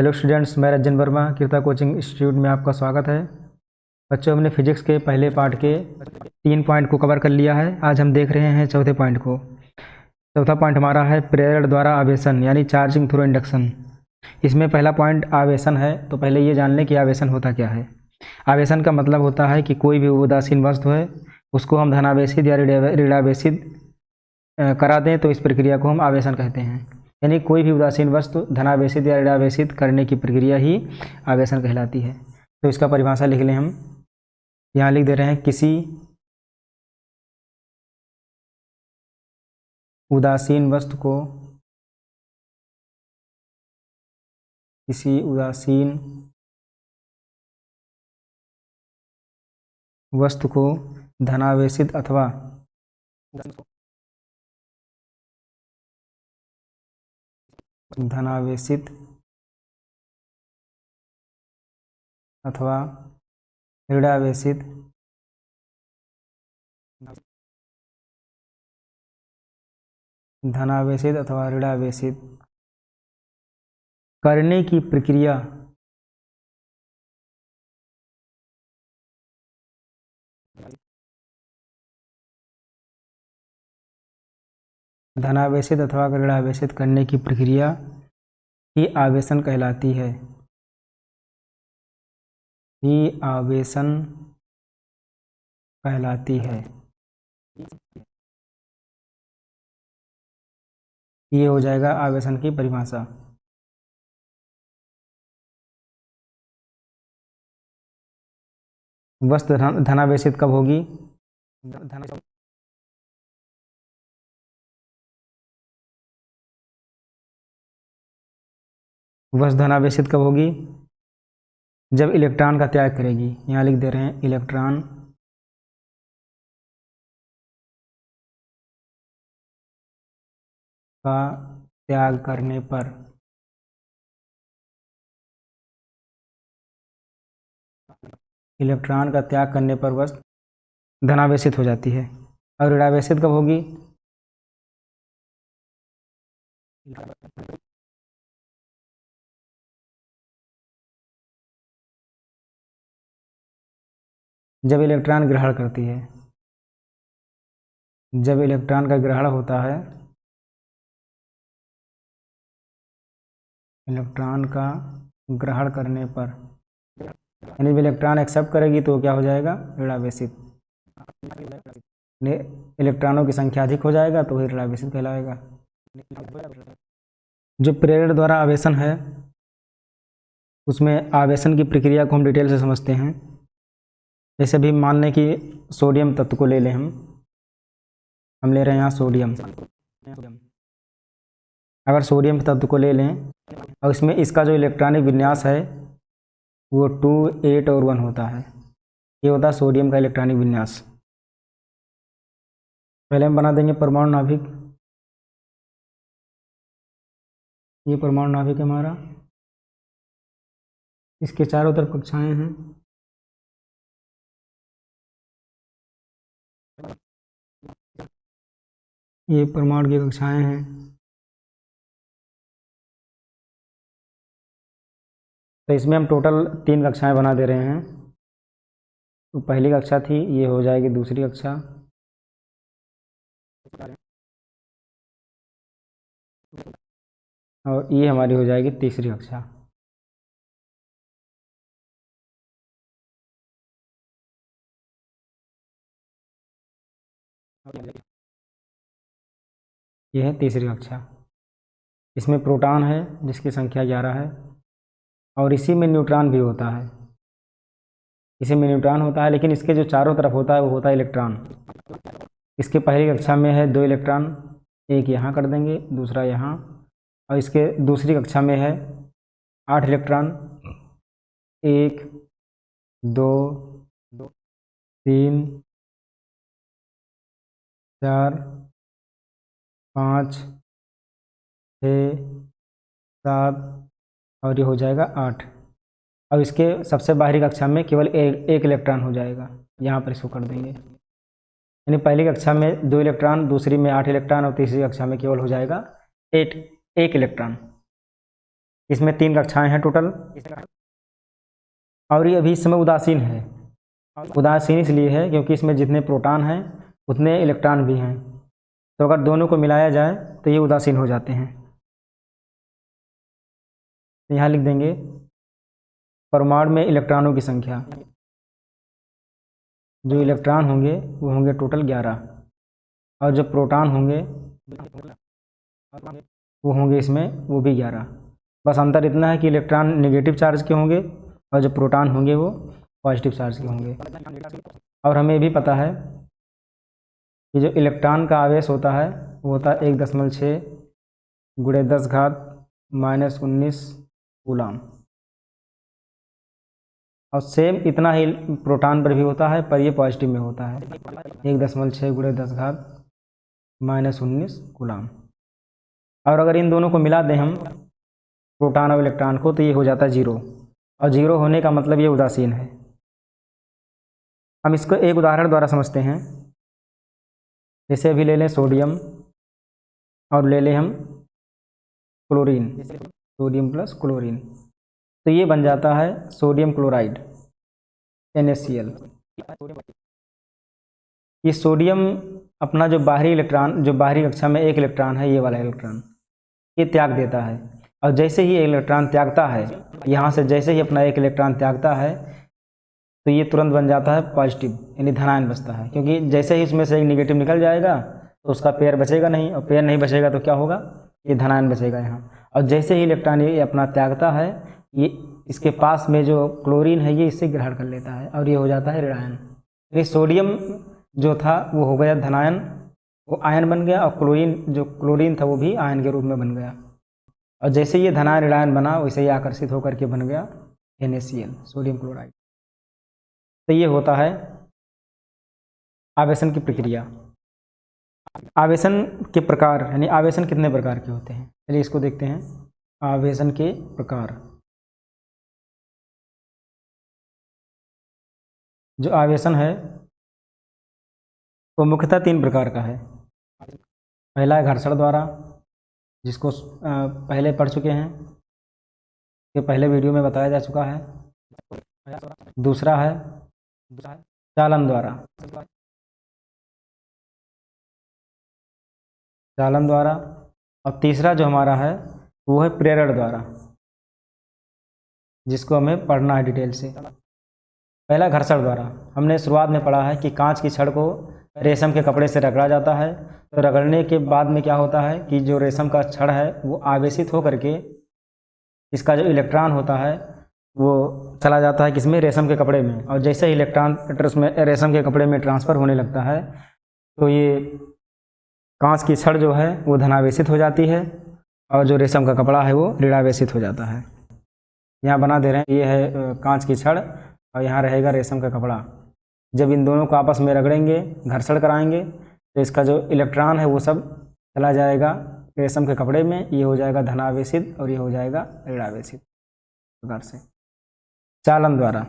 Hello students, मैं Ranjan Verma कीर्ता coaching institute में आपका स्वागत है। बच्चों, हमने फिजिक्स के पहले पार्ट के 3 पॉइंट को कवर कर लिया है। आज हम देख रहे हैं चौथे पॉइंट को। चौथा पॉइंट हमारा है प्रेरण द्वारा आवेशन यानी चार्जिंग थ्रू इंडक्शन। इसमें पहला पॉइंट आवेशन है, तो पहले ये जान लें कि आवेशन होता क्या है। आवेशन का मतलब होता है कि कोई भी उदासीन वस्तु है उसको हम धनावेशित या ऋणावेशित करा दें तो इस प्रक्रिया को हम आवेशन कहते हैं। यानी कोई भी उदासीन वस्तु धनावेशित या ऋणावेशित करने की प्रक्रिया ही आवेशन कहलाती है। तो इसका परिभाषा लिख लें हम। यहाँ लिख दे रहे हैं, किसी उदासीन वस्तु को धनावेशित अथवा ऋणावेशित धनावेशित अथवा ऋणावेशित करने की प्रक्रिया धनावेशित अथवा ऋणावेशित करने की प्रक्रिया ही आवेशन कहलाती है। ये हो जाएगा आवेशन की परिभाषा। वस्तु धनावेशित कब होगी? वस्तु धनावेशित कब होगी? जब इलेक्ट्रॉन का त्याग करेगी। यहाँ लिख दे रहे हैं, इलेक्ट्रॉन का त्याग करने पर वस्तु धनावेशित हो जाती है। और ऋणावेशित कब होगी? जब इलेक्ट्रॉन ग्रहण करती है। जब इलेक्ट्रॉन का ग्रहण होता है, इलेक्ट्रॉन का ग्रहण करने पर, यानी इलेक्ट्रॉन एक्सेप्ट करेगी तो क्या हो जाएगा? ऋणावेशित। इलेक्ट्रॉनों की संख्या अधिक हो जाएगा तो वही ऋणावेशित कहलाएगा। जो प्रेरण द्वारा आवेशन है उसमें आवेशन की प्रक्रिया को हम डिटेल से समझते हैं। जैसे अभी मान लें कि सोडियम तत्व को ले लें, हम ले रहे हैं यहाँ सोडियम। अगर सोडियम तत्व को ले लें और इसमें इसका जो इलेक्ट्रॉनिक विन्यास है वो 2, 8 और 1 होता है। ये होता है सोडियम का इलेक्ट्रॉनिक विन्यास। पहले हम बना देंगे परमाणु नाभिक। ये परमाणु नाभिक है हमारा, इसके चारों तरफ कक्षाएं हैं। ये परमाणु की कक्षाएं हैं। तो इसमें हम टोटल 3 कक्षाएं बना दे रहे हैं। तो पहली कक्षा थी, ये हो जाएगी दूसरी कक्षा, और ये हमारी हो जाएगी तीसरी कक्षा। ये है तीसरी कक्षा। इसमें प्रोटॉन है जिसकी संख्या 11 है, और इसी में न्यूट्रॉन भी होता है। इसी में न्यूट्रॉन होता है, लेकिन इसके जो चारों तरफ होता है वो होता है इलेक्ट्रॉन। इसके पहली कक्षा में है 2 इलेक्ट्रॉन, एक यहाँ कर देंगे, दूसरा यहाँ। और इसके दूसरी कक्षा में है 8 इलेक्ट्रॉन, 1, 2, 3, 4, 5, 6, 7 और ये हो जाएगा 8। और इसके सबसे बाहरी कक्षा में केवल एक इलेक्ट्रॉन हो जाएगा, यहाँ पर इसको कर देंगे। यानी पहली कक्षा में 2 इलेक्ट्रॉन, दूसरी में 8 इलेक्ट्रॉन और तीसरी कक्षा में केवल हो जाएगा एक इलेक्ट्रॉन। इसमें 3 कक्षाएं हैं टोटल, और ये अभी इस समय उदासीन है। उदासीन इसलिए है क्योंकि इसमें जितने प्रोटॉन हैं उतने इलेक्ट्रॉन भी हैं, तो अगर दोनों को मिलाया जाए तो ये उदासीन हो जाते हैं। यहाँ लिख देंगे परमाणु में इलेक्ट्रॉनों की संख्या, जो इलेक्ट्रॉन होंगे वो होंगे टोटल 11, और जो प्रोटॉन होंगे वो होंगे इसमें वो भी 11। बस अंतर इतना है कि इलेक्ट्रॉन नेगेटिव चार्ज के होंगे और जो प्रोटॉन होंगे वो पॉजिटिव चार्ज के होंगे। और हमें भी पता है कि जो इलेक्ट्रॉन का आवेश होता है वो होता है 1.6 × 10⁻⁻19 कूलम, और सेम इतना ही प्रोटॉन पर भी होता है, पर ये पॉजिटिव में होता है 1.6 × 10⁻⁻19 कूलम। और अगर इन दोनों को मिला दें हम प्रोटॉन और इलेक्ट्रॉन को तो ये हो जाता है 0, और 0 होने का मतलब ये उदासीन है। हम इसको एक उदाहरण द्वारा समझते हैं। जैसे अभी ले लें सोडियम और ले लें हम क्लोरीन, सोडियम प्लस क्लोरीन, तो ये बन जाता है सोडियम क्लोराइड NaCl। ये सोडियम अपना जो बाहरी इलेक्ट्रॉन, जो बाहरी कक्षा में एक इलेक्ट्रॉन है, ये वाला इलेक्ट्रॉन ये त्याग देता है, और जैसे ही इलेक्ट्रॉन त्यागता है, यहाँ से जैसे ही अपना एक इलेक्ट्रॉन त्यागता है तो ये तुरंत बन जाता है पॉजिटिव, यानी धनायन बचता है। क्योंकि जैसे ही उसमें से एक निगेटिव निकल जाएगा तो उसका पेयर बचेगा नहीं, और पेयर नहीं बचेगा तो क्या होगा, ये धनायन बचेगा यहाँ। और जैसे ही इलेक्ट्रॉन ये अपना त्यागता है, ये इसके पास में जो क्लोरीन है ये इससे ग्रहण कर लेता है और ये हो जाता है ऋणायन। यानी सोडियम जो था वो हो गया धनायन, वो आयन बन गया, और क्लोरीन था वो भी आयन के रूप में बन गया। और जैसे ये धनायन ऋणायन बना वैसे ही आकर्षित होकर के बन गया NaCl, सोडियम क्लोराइड। तो ये होता है आवेशन की प्रक्रिया। आवेशन के प्रकार, यानी आवेशन कितने प्रकार के होते हैं, चलिए इसको देखते हैं। आवेशन के प्रकार, जो आवेशन है वो मुख्यतः 3 प्रकार का है। पहला है घर्षण द्वारा, जिसको पहले पढ़ चुके हैं, ये पहले वीडियो में बताया जा चुका है। दूसरा है चालन द्वारा, चालन द्वारा, और तीसरा जो हमारा है वो है प्रेरण द्वारा, जिसको हमें पढ़ना है डिटेल से। पहला घर्षण द्वारा, हमने शुरुआत में पढ़ा है कि कांच की छड़ को रेशम के कपड़े से रगड़ा जाता है, तो रगड़ने के बाद में क्या होता है कि जो रेशम का छड़ है वो आवेशित होकर के इसका जो इलेक्ट्रॉन होता है वो चला जाता है किसमें, रेशम के कपड़े में। और जैसे ही इलेक्ट्रॉन उसमें रेशम के कपड़े में ट्रांसफ़र होने लगता है तो ये कांच की छड़ जो है वो धनावेशित हो जाती है, और जो रेशम का कपड़ा है वो ऋणावेशित हो जाता है। यहाँ बना दे रहे हैं, ये है कांच की छड़ और यहाँ रहेगा रेशम का कपड़ा। जब इन दोनों को आपस में रगड़ेंगे, घर्षण कराएंगे, तो इसका जो इलेक्ट्रॉन है वो सब चला जाएगा रेशम के कपड़े में, ये हो जाएगा धनावेशित और ये हो जाएगा ऋणावेशित प्रकार से। चालन द्वारा,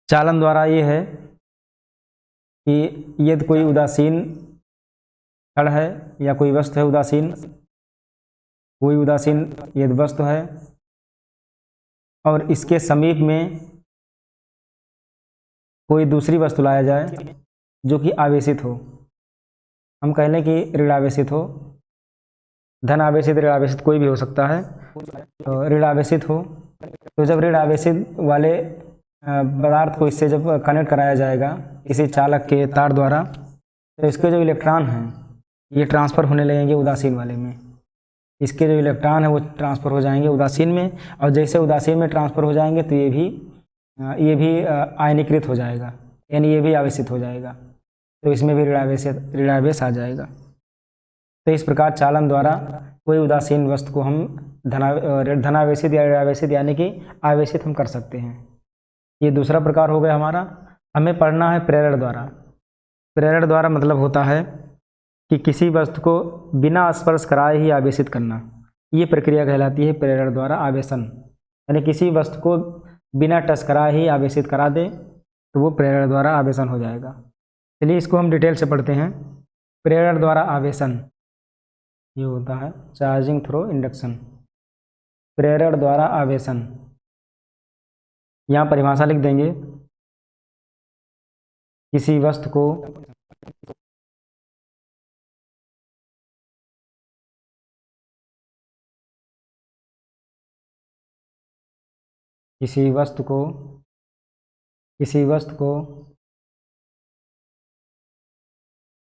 चालन द्वारा ये है कि यदि कोई उदासीन छड़ है या कोई वस्तु है उदासीन, कोई उदासीन यदि वस्तु है और इसके समीप में कोई दूसरी वस्तु लाया जाए जो कि आवेशित हो, हम कह लें कि ऋणावेशित हो, धन आवेशित ऋणावेशित कोई भी हो सकता है, तो ऋणावेशित हो, तो जब ऋणावेशित वाले पदार्थ को इससे जब कनेक्ट कराया जाएगा किसी चालक के तार द्वारा, तो इसके जो इलेक्ट्रॉन हैं ये ट्रांसफ़र होने लगेंगे उदासीन वाले में। इसके जो इलेक्ट्रॉन है वो ट्रांसफ़र हो जाएंगे उदासीन में, और जैसे उदासीन में ट्रांसफ़र हो जाएंगे तो ये भी आयनीकृत हो जाएगा, यानी ये भी आवेशित हो जाएगा, तो इसमें भी ऋणावेश आ जाएगा। तो इस प्रकार चालन द्वारा कोई उदासीन वस्तु को हम धनावेशित या ऋणावेशित यानी कि आवेशित हम कर सकते हैं। ये दूसरा प्रकार हो गया हमारा। हमें पढ़ना है प्रेरण द्वारा। प्रेरण द्वारा मतलब होता है कि किसी वस्तु को बिना स्पर्श कराए ही आवेशित करना, ये प्रक्रिया कहलाती है प्रेरण द्वारा आवेशन। यानी किसी वस्तु को बिना टच कराए ही आवेशित करा दे तो वो प्रेरण द्वारा आवेशन हो जाएगा। चलिए इसको हम डिटेल से पढ़ते हैं। प्रेरण द्वारा आवेशन ये होता है चार्जिंग थ्रू इंडक्शन। प्रेरण द्वारा आवेशन। यहाँ परिभाषा लिख देंगे, किसी वस्तु को किसी वस्तु को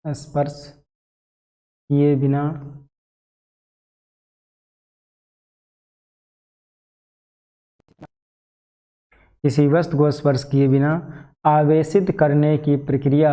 स्पर्श किए बिना आवेशित करने की प्रक्रिया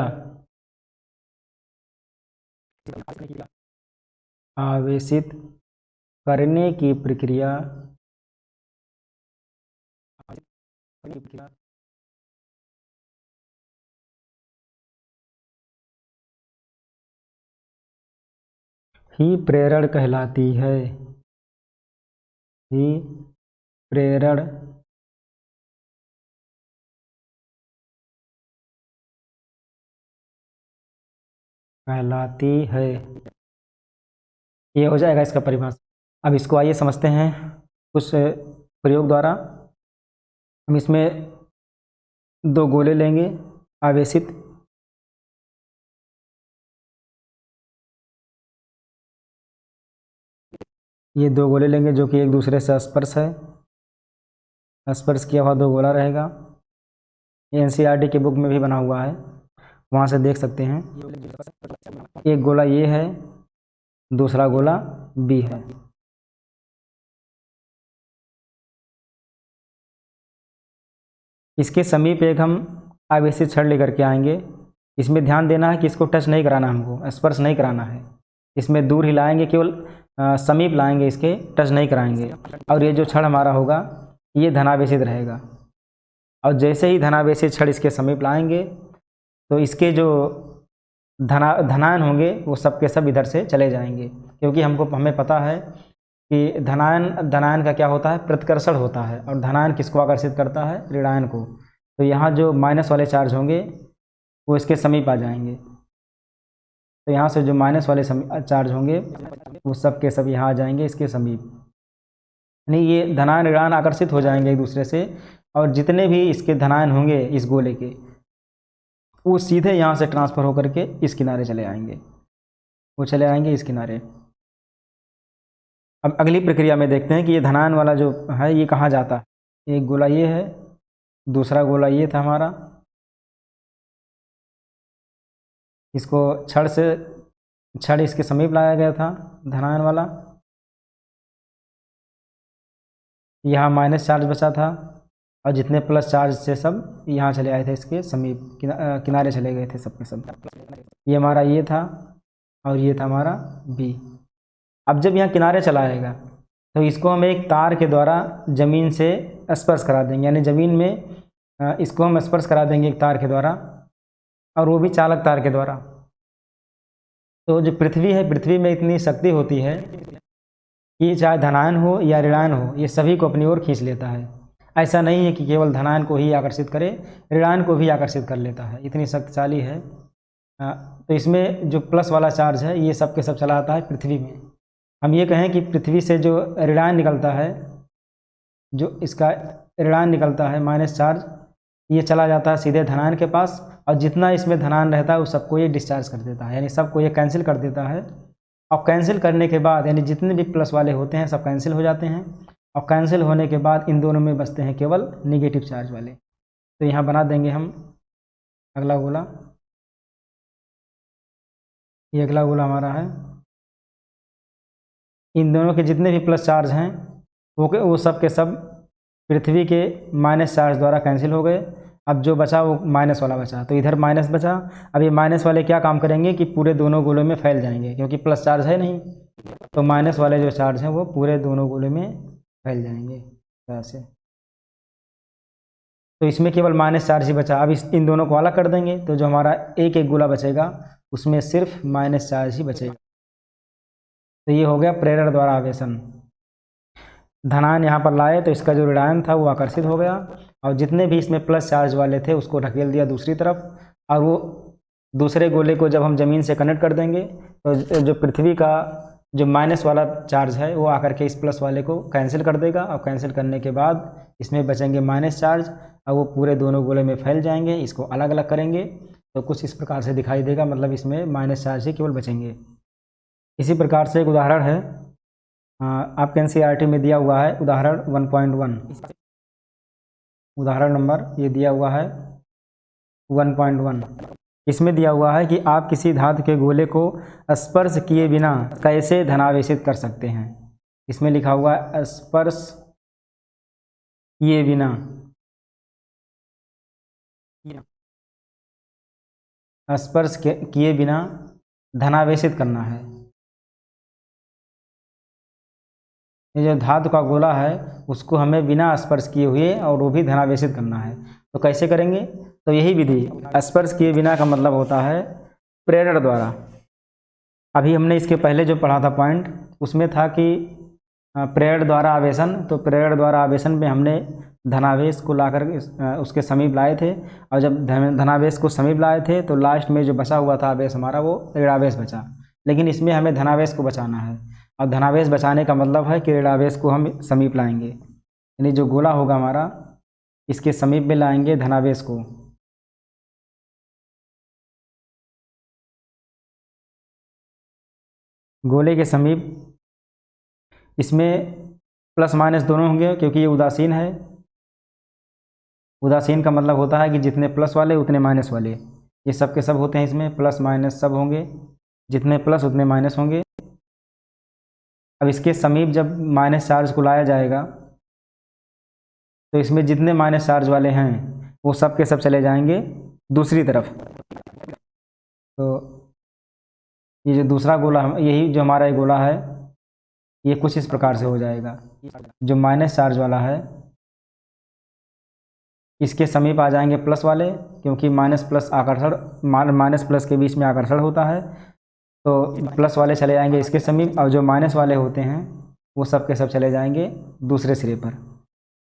ही प्रेरण कहलाती है। ही प्रेरण कहलाती है। ये हो जाएगा इसका परिभाषा। अब इसको आइए समझते हैं कुछ प्रयोग द्वारा। हम इसमें दो गोले लेंगे आवेशित, ये दो गोले लेंगे जो कि एक दूसरे से स्पर्श है, स्पर्श किया हुआ दो गोला रहेगा। ये NCERT के बुक में भी बना हुआ है, वहाँ से देख सकते हैं। एक गोला ये है, दूसरा गोला B है। इसके समीप एक हम आवेशित छड़ लेकर के आएंगे। इसमें ध्यान देना है कि इसको टच नहीं कराना, हमको स्पर्श नहीं कराना है। इसमें दूर ही लाएंगे, केवल समीप लाएंगे, इसके टच नहीं कराएंगे। और ये जो छड़ हमारा होगा ये धनावेशित रहेगा। और जैसे ही धनावेशित छड़ इसके समीप लाएंगे तो इसके जो धनायन होंगे वो सब के सब इधर से चले जाएंगे, क्योंकि हमें पता है कि धनायन का क्या होता है, प्रतिकर्षण होता है। और धनायन किसको आकर्षित करता है, ऋणायन को। तो यहाँ जो माइनस वाले चार्ज होंगे वो इसके समीप आ जाएंगे। तो यहाँ से जो माइनस वाले चार्ज होंगे वो सब के सब यहाँ आ जाएंगे इसके समीप। यानी ये धनायन ऋणायन आकर्षित हो जाएंगे एक दूसरे से, और जितने भी इसके धनायन होंगे इस गोले के वो सीधे यहाँ से ट्रांसफ़र होकर के इस किनारे चले आएंगे, वो चले आएंगे इस किनारे। अब अगली प्रक्रिया में देखते हैं कि ये धनायन वाला जो है ये कहाँ जाता है। एक गोला ये है, दूसरा गोला ये था हमारा। इसको छड़ इसके समीप लाया गया था धनायन वाला। यहाँ माइनस चार्ज बचा था और जितने प्लस चार्ज से सब यहाँ चले आए थे इसके समीप, किनारे चले गए थे सब के सब। ये हमारा ये था और ये था हमारा B। अब जब यहाँ किनारे चला आएगा तो इसको हम एक तार के द्वारा ज़मीन से स्पर्श करा देंगे, यानी ज़मीन में इसको हम स्पर्श करा देंगे एक तार के द्वारा, और वो भी चालक तार के द्वारा। तो जो पृथ्वी है, पृथ्वी में इतनी शक्ति होती है कि चाहे धनायन हो या ऋणायन हो ये सभी को अपनी ओर खींच लेता है। ऐसा नहीं है कि केवल धनायन को ही आकर्षित करे, ऋणायन को भी आकर्षित कर लेता है, इतनी शक्तिशाली है। तो इसमें जो प्लस वाला चार्ज है ये सब के सब चला आता है पृथ्वी में। हम ये कहें कि पृथ्वी से जो ऋणायन निकलता है, जो इसका ऋणायन निकलता है माइनस चार्ज, ये चला जाता है सीधे धनायन के पास, और जितना इसमें धनायन रहता है उस सबको ये डिस्चार्ज कर देता है, यानी सबको ये कैंसिल कर देता है। और कैंसिल करने के बाद यानी जितने भी प्लस वाले होते हैं सब कैंसिल हो जाते हैं, और कैंसिल होने के बाद इन दोनों में बचते हैं केवल निगेटिव चार्ज वाले। तो यहाँ बना देंगे हम अगला गोला। ये अगला गोला हमारा है। इन दोनों के जितने भी प्लस चार्ज हैं वो सब के सब पृथ्वी के माइनस चार्ज द्वारा कैंसिल हो गए। अब जो बचा वो माइनस वाला बचा, तो इधर माइनस बचा। अब ये माइनस वाले क्या काम करेंगे कि पूरे दोनों गोलों में फैल जाएंगे, क्योंकि प्लस चार्ज है नहीं। तो माइनस वाले जो चार्ज हैं वो पूरे दोनों गोलों में फैल जाएंगे ऐसे। तो इसमें केवल माइनस चार्ज ही बचा। अब इन दोनों को अलग कर देंगे तो जो हमारा एक एक गोला बचेगा उसमें सिर्फ माइनस चार्ज ही बचेगा। तो ये हो गया प्रेरण द्वारा आवेशन। धनायन यहाँ पर लाए तो इसका जो ऋणायन था वो आकर्षित हो गया, और जितने भी इसमें प्लस चार्ज वाले थे उसको ढकेल दिया दूसरी तरफ। और वो दूसरे गोले को जब हम ज़मीन से कनेक्ट कर देंगे तो जो पृथ्वी का जो माइनस वाला चार्ज है वो आकर के इस प्लस वाले को कैंसिल कर देगा, और कैंसिल करने के बाद इसमें बचेंगे माइनस चार्ज, और वो पूरे दोनों गोले में फैल जाएंगे। इसको अलग अलग करेंगे तो कुछ इस प्रकार से दिखाई देगा, मतलब इसमें माइनस चार्ज ही केवल बचेंगे। इसी प्रकार से एक उदाहरण है, आपके एनसीईआरटी में दिया हुआ है उदाहरण 1.1। उदाहरण नंबर ये दिया हुआ है 1.1। इसमें दिया हुआ है कि आप किसी धातु के गोले को स्पर्श किए बिना कैसे धनावेशित कर सकते हैं। इसमें लिखा हुआ है स्पर्श किए बिना, स्पर्श किए बिना धनावेशित करना है। ये जो धातु का गोला है उसको हमें बिना स्पर्श किए हुए और वो भी धनावेशित करना है। तो कैसे करेंगे? तो यही विधि, स्पर्श किए बिना का मतलब होता है प्रेरण द्वारा। अभी हमने इसके पहले जो पढ़ा था पॉइंट, उसमें था कि प्रेरण द्वारा आवेशन। तो प्रेरण द्वारा आवेशन में हमने धनावेश को लाकर उसके समीप लाए थे, और जब धनावेश को समीप लाए थे तो लास्ट में जो बचा हुआ था आवेश हमारा वो ऋणावेश बचा। लेकिन इसमें हमें धनावेश को बचाना है, और धनावेश बचाने का मतलब है कि ऋणावेश को हम समीप लाएंगे, यानी जो गोला होगा हमारा इसके समीप में लाएंगे धनावेश को। गोले के समीप इसमें प्लस माइनस दोनों होंगे, क्योंकि ये उदासीन है। उदासीन का मतलब होता है कि जितने प्लस वाले उतने माइनस वाले, ये सब के सब होते हैं, इसमें प्लस माइनस सब होंगे, जितने प्लस उतने माइनस होंगे। अब इसके समीप जब माइनस चार्ज को लाया जाएगा तो इसमें जितने माइनस चार्ज वाले हैं वो सब के सब चले जाएंगे दूसरी तरफ। तो ये जो दूसरा गोला, यही जो हमारा ये गोला है, ये कुछ इस प्रकार से हो जाएगा। जो माइनस चार्ज वाला है इसके समीप आ जाएंगे प्लस वाले, क्योंकि माइनस प्लस आकर्षण, माइनस प्लस के बीच में आकर्षण होता है। तो प्लस वाले चले जाएंगे इसके समीप, और जो माइनस वाले होते हैं वो सब के सब चले जाएंगे दूसरे सिरे पर।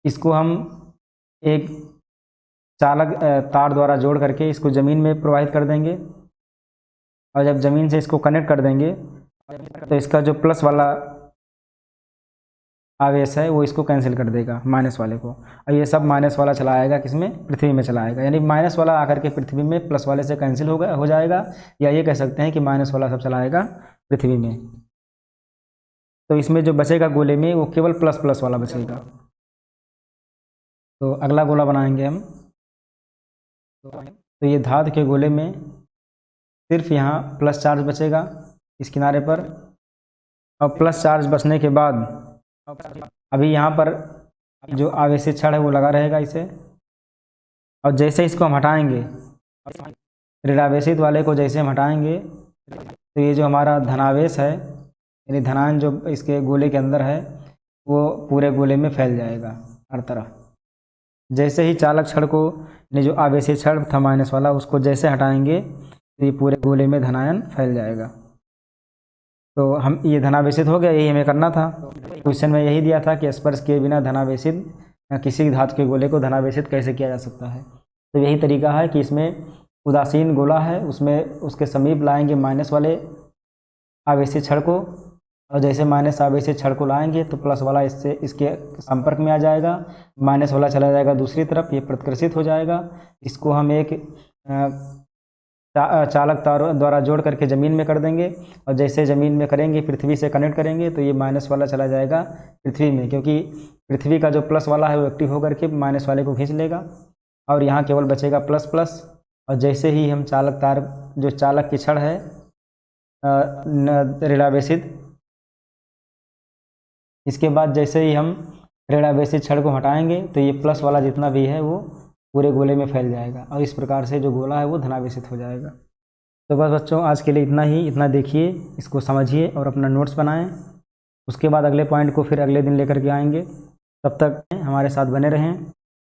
इसको हम एक चालक तार द्वारा जोड़ करके इसको ज़मीन में प्रवाहित कर देंगे, और जब ज़मीन से इसको कनेक्ट कर देंगे तो इसका जो प्लस वाला आवेश है वो इसको कैंसिल कर देगा माइनस वाले को, और ये सब माइनस वाला चला आएगा किसमें? पृथ्वी में चला आएगा। यानी माइनस वाला आकर के पृथ्वी में प्लस वाले से कैंसिल हो जाएगा, या ये कह सकते हैं कि माइनस वाला सब चला आएगा पृथ्वी में। तो इसमें जो बचेगा गोले में वो केवल प्लस प्लस वाला बचेगा। तो अगला गोला बनाएंगे हम। तो ये धातु के गोले में सिर्फ यहाँ प्लस चार्ज बचेगा इस किनारे पर, और प्लस चार्ज बचने के बाद अभी यहाँ पर जो आवेशित छड़ है वो लगा रहेगा इसे, और जैसे इसको हम हटाएंगे, ऋणावेशित वाले को जैसे हम हटाएंगे तो ये जो हमारा धनावेश है, यानी धनायन जो इसके गोले के अंदर है वो पूरे गोले में फैल जाएगा हर तरफ। जैसे ही चालक छड़ को, यानी जो आवेशित छड़ था माइनस वाला, उसको जैसे हटाएंगे तो ये पूरे गोले में धनायन फैल जाएगा। तो हम ये धनावेशित हो गया, यही हमें करना था। क्वेश्चन में यही दिया था कि स्पर्श किए बिना धनावेशित किसी धातु के गोले को धनावेशित कैसे किया जा सकता है। तो यही तरीका है कि इसमें उदासीन गोला है, उसमें उसके समीप लाएंगे माइनस वाले आवेशित छड़ को, और जैसे माइनस आवेशित छड़ को लाएंगे तो प्लस वाला इससे इसके संपर्क में आ जाएगा, माइनस वाला चला जाएगा दूसरी तरफ, ये प्रतिकर्षित हो जाएगा। इसको हम एक चालक तार द्वारा जोड़ करके ज़मीन में कर देंगे, और जैसे ज़मीन में करेंगे पृथ्वी से कनेक्ट करेंगे तो ये माइनस वाला चला जाएगा पृथ्वी में, क्योंकि पृथ्वी का जो प्लस वाला है वो एक्टिव होकर के माइनस वाले को खींच लेगा, और यहाँ केवल बचेगा प्लस प्लस। और जैसे ही हम चालक तार, जो चालक की छड़ है ऋणावेशित, इसके बाद जैसे ही हम ऋणावेशित छड़ को हटाएंगे तो ये प्लस वाला जितना भी है वो पूरे गोले में फैल जाएगा, और इस प्रकार से जो गोला है वो धनावेशित हो जाएगा। तो बस बच्चों आज के लिए इतना ही, इतना देखिए, इसको समझिए और अपना नोट्स बनाएं। उसके बाद अगले पॉइंट को फिर अगले दिन लेकर के आएंगे। तब तक हमारे साथ बने रहें।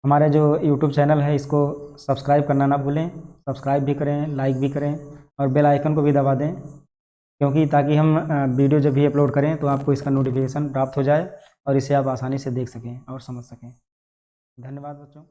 हमारे जो यूट्यूब चैनल है इसको सब्सक्राइब करना ना भूलें, सब्सक्राइब भी करें, लाइक भी करें, और बेल आइकन को भी दबा दें, क्योंकि ताकि हम वीडियो जब भी अपलोड करें तो आपको इसका नोटिफिकेशन प्राप्त हो जाए और इसे आप आसानी से देख सकें और समझ सकें। धन्यवाद बच्चों।